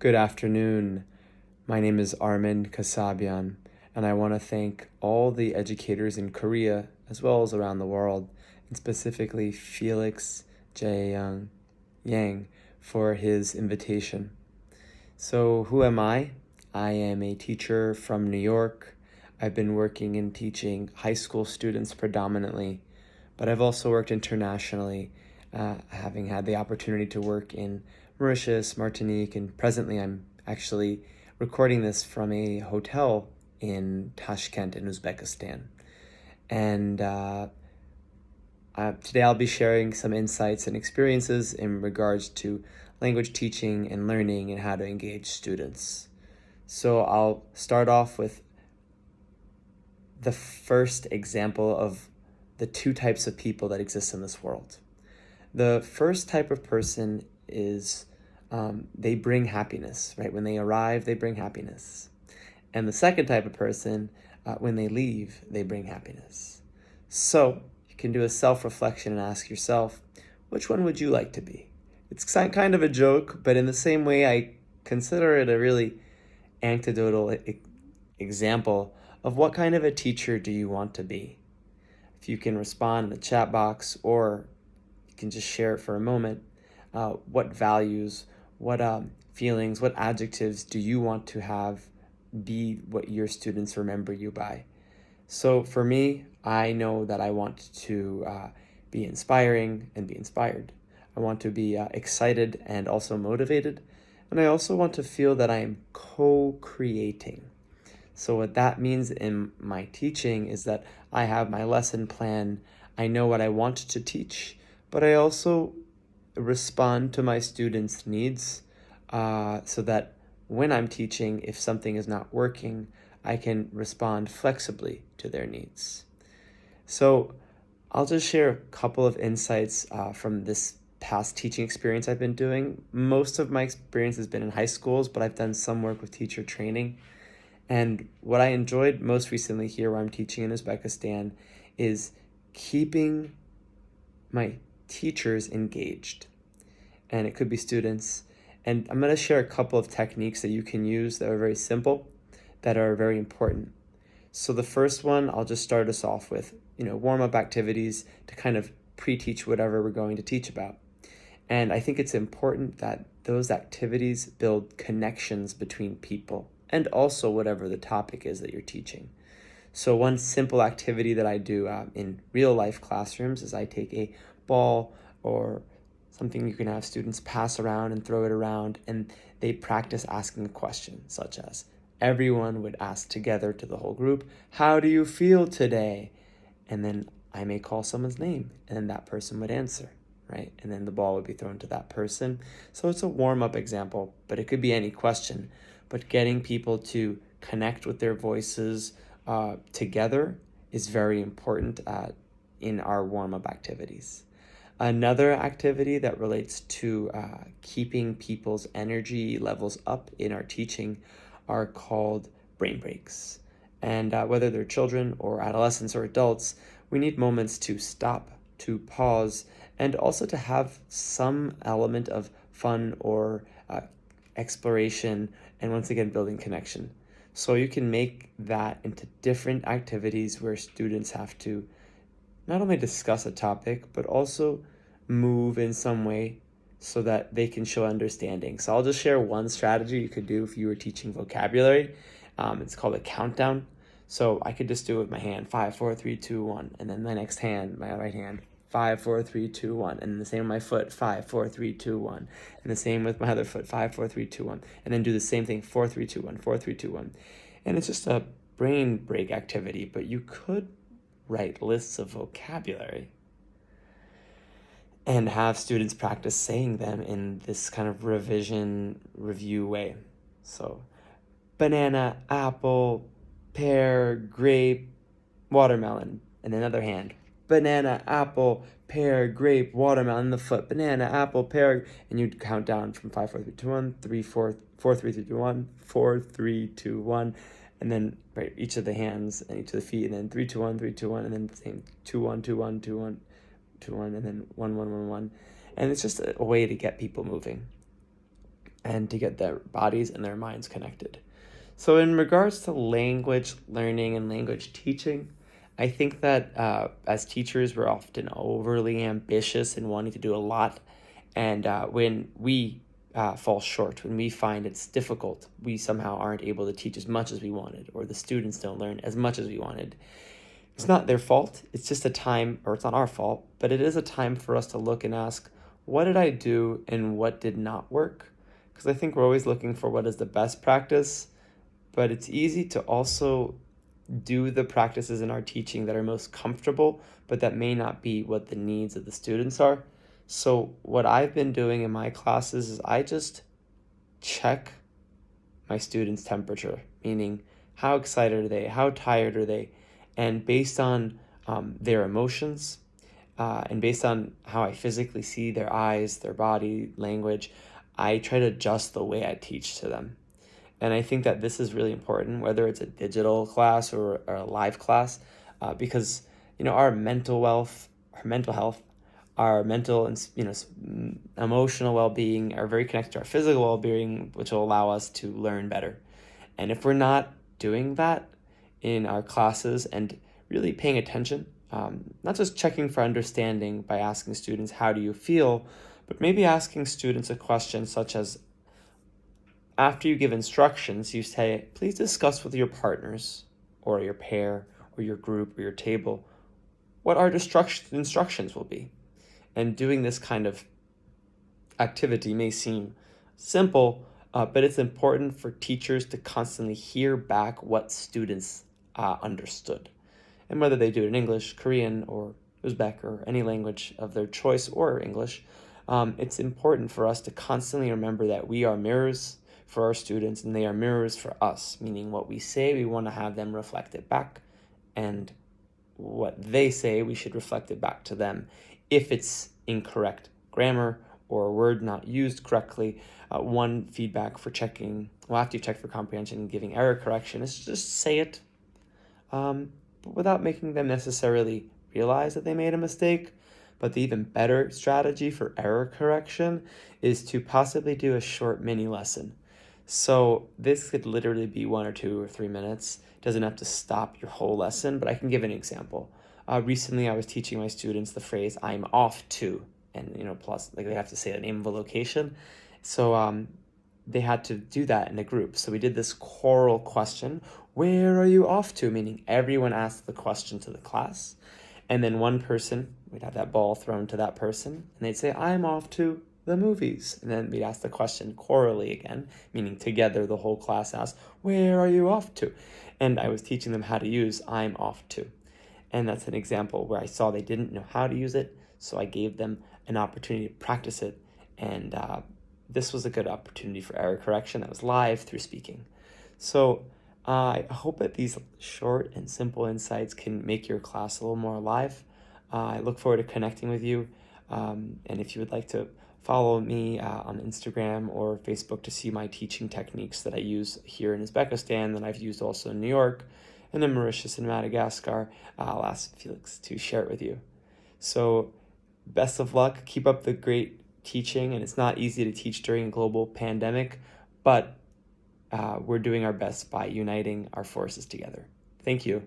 Good afternoon. My name is Armen and I want to thank all the educators in Korea as well as around the world, and specifically Felix Jae Yang for his invitation. So, who am I? I am a teacher from New York. I've been working in teaching high school students predominantly, but I've also worked internationally, having had the opportunity to work in Mauritius, Martinique, and presently I'm actually recording this from a hotel in Tashkent in Uzbekistan. And today I'll be sharing some insights and experiences in regards to language teaching and learning and how to engage students. So I'll start off with the first example of the two types of people that exist in this world. The first type of person is they bring happiness, right? When they arrive, they bring happiness. And the second type of person, when they leave, they bring happiness. So you can do a self-reflection and ask yourself, which one would you like to be? It's kind of a joke, but in the same way, I consider it a really anecdotal example of what kind of a teacher do you want to be. If you can respond in the chat box, or you can just share it for a moment, what values, what feelings, what adjectives do you want to have be what your students remember you by? So for me, I know that I want to be inspiring and be inspired. I want to be excited and also motivated. And I also want to feel that I am co-creating. So what that means in my teaching is that I have my lesson plan. I know what I want to teach, but I also respond to my students' needs so that when I'm teaching, if something is not working, I can respond flexibly to their needs. So I'll just share a couple of insights from this past teaching experience I've been doing. Most of my experience has been in high schools, but I've done some work with teacher training. And what I enjoyed most recently here where I'm teaching in Uzbekistan is keeping my teachers engaged. And it could be students. And I'm going to share a couple of techniques that you can use that are very simple, that are very important. So the first one, I'll just start us off with, warm-up activities to kind of pre-teach whatever we're going to teach about. And I think it's important that those activities build connections between people and also whatever the topic is that you're teaching. So one simple activity that I do in real life classrooms is I take a ball or something you can have students pass around and throw it around, and they practice asking a question, such as, everyone would ask together to the whole group, how do you feel today? And then I may call someone's name, and then that person would answer, right? And then the ball would be thrown to that person. So it's a warm-up example, but it could be any question. But getting people to connect with their voices together is very important in our warm-up activities. Another activity that relates to keeping people's energy levels up in our teaching are called brain breaks. And whether they're children or adolescents or adults, we need moments to stop, to pause, and also to have some element of fun or exploration, and once again, building connection. So you can make that into different activities where students have to not only discuss a topic, but also move in some way so that they can show understanding. So I'll just share one strategy you could do if you were teaching vocabulary. It's called a countdown. So I could just do it with my hand, 5, 4, 3, 2, 1. And then my next hand, my right hand, 5, 4, 3, 2, 1. And the same with my foot, 5, 4, 3, 2, 1. And the same with my other foot, 5, 4, 3, 2, 1. And then do the same thing, 4, 3, 2, 1, 4, 3, 2, 1. And it's just a brain break activity, but you could write lists of vocabulary and have students practice saying them in this kind of review way. So, banana, apple, pear, grape, watermelon. And another hand, banana, apple, pear, grape, watermelon. The foot, banana, apple, pear. And you'd count down from 5, 4, 3, 2, 1, 3, 4, 4, 3, 2, 1, 4, 3, 2, 1. And then each of the hands and each of the feet, and then 3, 2, 1, 3, 2, 1, and then the same 2, 1, 2, 1, 2, 1, 2, 1, and then 1, 1, 1, 1. And it's just a way to get people moving. and to get their bodies and their minds connected. So in regards to language learning and language teaching, I think that as teachers, we're often overly ambitious and wanting to do a lot. And when we fall short, when we find it's difficult, we somehow aren't able to teach as much as we wanted, or the students don't learn as much as we wanted. It's not their fault. It's just a time, or it's not our fault, but it is a time for us to look and ask, what did I do and what did not work? Because I think we're always looking for what is the best practice, but it's easy to also do the practices in our teaching that are most comfortable, but that may not be what the needs of the students are. So what I've been doing in my classes is I just check my students' temperature, meaning how excited are they, how tired are they, and based on their emotions and based on how I physically see their eyes, their body language, I try to adjust the way I teach to them. And I think that this is really important, whether it's a digital class or a live class, because our mental wealth, our mental health, our mental and emotional well-being are very connected to our physical well-being, which will allow us to learn better. And if we're not doing that in our classes and really paying attention, not just checking for understanding by asking students, how do you feel, but maybe asking students a question such as, after you give instructions, you say, please discuss with your partners or your pair or your group or your table what our instructions will be. And doing this kind of activity may seem simple, but it's important for teachers to constantly hear back what students understood. And whether they do it in English, Korean, or Uzbek, or any language of their choice, or English, it's important for us to constantly remember that we are mirrors for our students and they are mirrors for us, meaning what we say, we want to have them reflect it back, and what they say, we should reflect it back to them. If it's incorrect grammar or a word not used correctly, one feedback for checking, well, after you check for comprehension and giving error correction, is just say it, but without making them necessarily realize that they made a mistake. But the even better strategy for error correction is to possibly do a short mini lesson. So this could literally be 1 or 2 or 3 minutes. It doesn't have to stop your whole lesson, but I can give an example. Recently, I was teaching my students the phrase "I'm off to," and plus like they have to say the name of a location. So they had to do that in a group. So we did this choral question: "Where are you off to?" Meaning everyone asked the question to the class, and then one person, we'd have that ball thrown to that person, and they'd say, "I'm off to the movies." And then we'd ask the question chorally again, meaning together the whole class asked, "Where are you off to?" And I was teaching them how to use "I'm off to." And that's an example where I saw they didn't know how to use it, so I gave them an opportunity to practice it. And this was a good opportunity for error correction that was live through speaking. So I hope that these short and simple insights can make your class a little more alive. I look forward to connecting with you. And if you would like to follow me on Instagram or Facebook to see my teaching techniques that I use here in Uzbekistan, that I've used also in New York, and in Mauritius and Madagascar, I'll ask Felix to share it with you. So best of luck. Keep up the great teaching. And it's not easy to teach during a global pandemic, but we're doing our best by uniting our forces together. Thank you.